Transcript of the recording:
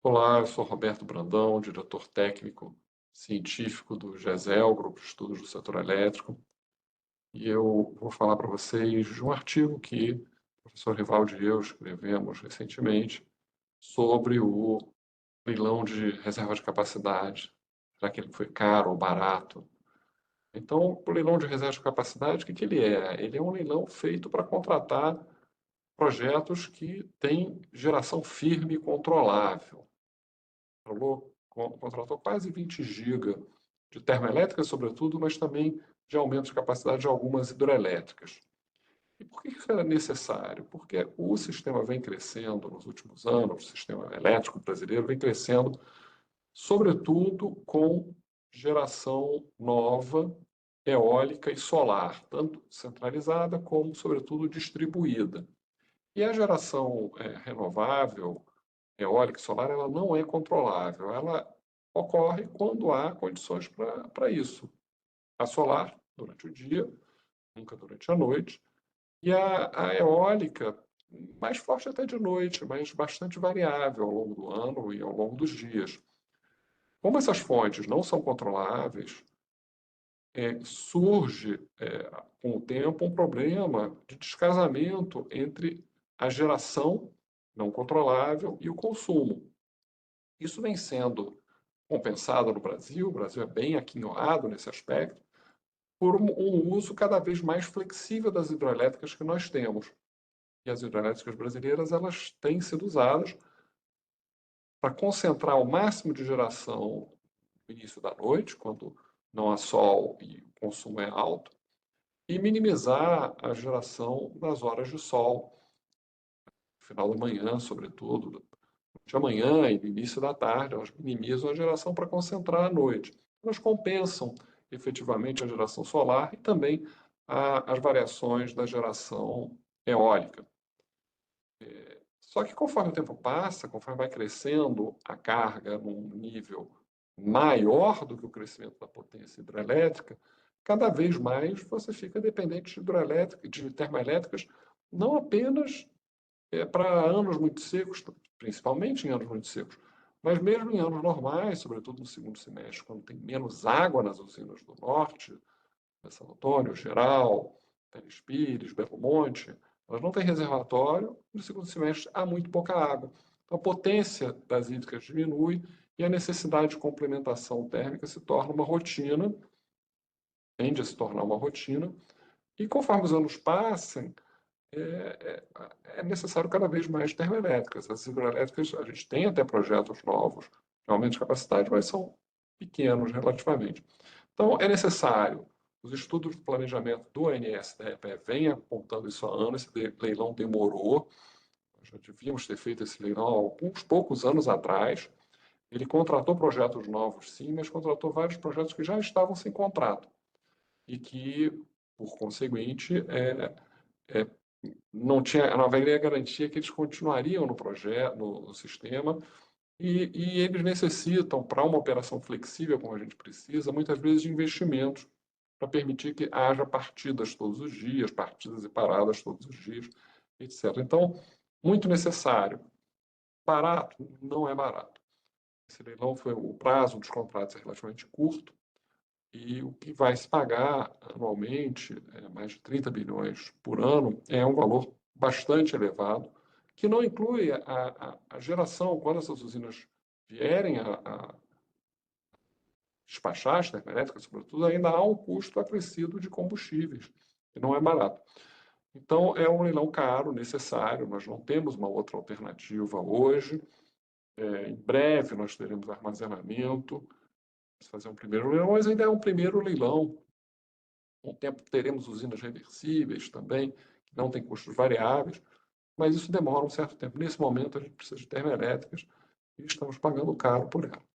Olá, eu sou Roberto Brandão, diretor técnico científico do GESEL, Grupo de Estudos do Setor Elétrico, e eu vou falar para vocês de um artigo que o professor Rivaldi e eu escrevemos recentemente sobre o leilão de reserva de capacidade. Será que ele foi caro ou barato? Então, o leilão de reserva de capacidade, o que ele é? Ele é um leilão feito para contratar projetos que têm geração firme e controlável. Contratou quase 20 GB de termoelétrica, sobretudo, mas também de aumento de capacidade de algumas hidrelétricas. E por que isso era necessário? Porque o sistema vem crescendo nos últimos anos, o sistema elétrico brasileiro vem crescendo, sobretudo com geração nova, eólica e solar, tanto centralizada como, sobretudo, distribuída. E a geração renovável, eólica e solar, ela não é controlável, ela ocorre quando há condições para isso. A solar, durante o dia, nunca durante a noite, e a eólica, mais forte até de noite, mas bastante variável ao longo do ano e ao longo dos dias. Como essas fontes não são controláveis, surge, com o tempo, um problema de descasamento entre a geração não controlável e o consumo. Isso vem sendo compensado no Brasil, o Brasil é bem aquinhoado nesse aspecto, por um uso cada vez mais flexível das hidrelétricas que nós temos. E as hidrelétricas brasileiras, elas têm sido usadas para concentrar o máximo de geração no início da noite, quando não há sol e o consumo é alto, e minimizar a geração nas horas de sol, no final da manhã, sobretudo, de amanhã e no início da tarde, elas minimizam a geração para concentrar à noite. Elas compensam efetivamente a geração solar e também as variações da geração eólica. Só que conforme o tempo passa, conforme vai crescendo a carga num nível maior do que o crescimento da potência hidrelétrica, cada vez mais você fica dependente de hidrelétrica, de termoelétricas, não apenas para anos muito secos, principalmente em anos muito secos, mas mesmo em anos normais, sobretudo no segundo semestre, quando tem menos água nas usinas do norte, São Antônio, Geral, Teles Pires, Belo Monte, elas não têm reservatório, no segundo semestre há muito pouca água. Então a potência das hídricas diminui e a necessidade de complementação térmica se torna uma rotina, tende a se tornar uma rotina, e conforme os anos passam, é, é necessário cada vez mais termoelétricas. As hidrelétricas, a gente tem até projetos novos de aumento de capacidade, mas são pequenos relativamente. Então, é necessário. Os estudos de planejamento do ANS da EPE vêm apontando isso há anos, esse leilão demorou, nós já devíamos ter feito esse leilão há alguns poucos anos atrás. Ele contratou projetos novos, sim, mas contratou vários projetos que já estavam sem contrato e que, por conseguinte, é, não haveria garantia que eles continuariam no projeto, no sistema, e eles necessitam, para uma operação flexível como a gente precisa, muitas vezes de investimentos para permitir que haja partidas todos os dias, partidas e paradas todos os dias, etc. Então, muito necessário. Barato? Não é barato. Esse leilão foi o prazo dos contratos é relativamente curto, e o que vai se pagar anualmente, mais de 30 bilhões por ano, é um valor bastante elevado, que não inclui a geração, quando essas usinas vierem a despachar as termoelétricas, sobretudo, ainda há um custo acrescido de combustíveis, que não é barato. Então, é um leilão caro, necessário, nós não temos uma outra alternativa hoje. Em breve nós teremos armazenamento, fazer um primeiro leilão, mas ainda é um primeiro leilão. Com o tempo teremos usinas reversíveis também, que não têm custos variáveis, mas isso demora um certo tempo. Nesse momento a gente precisa de termoelétricas e estamos pagando caro por elas.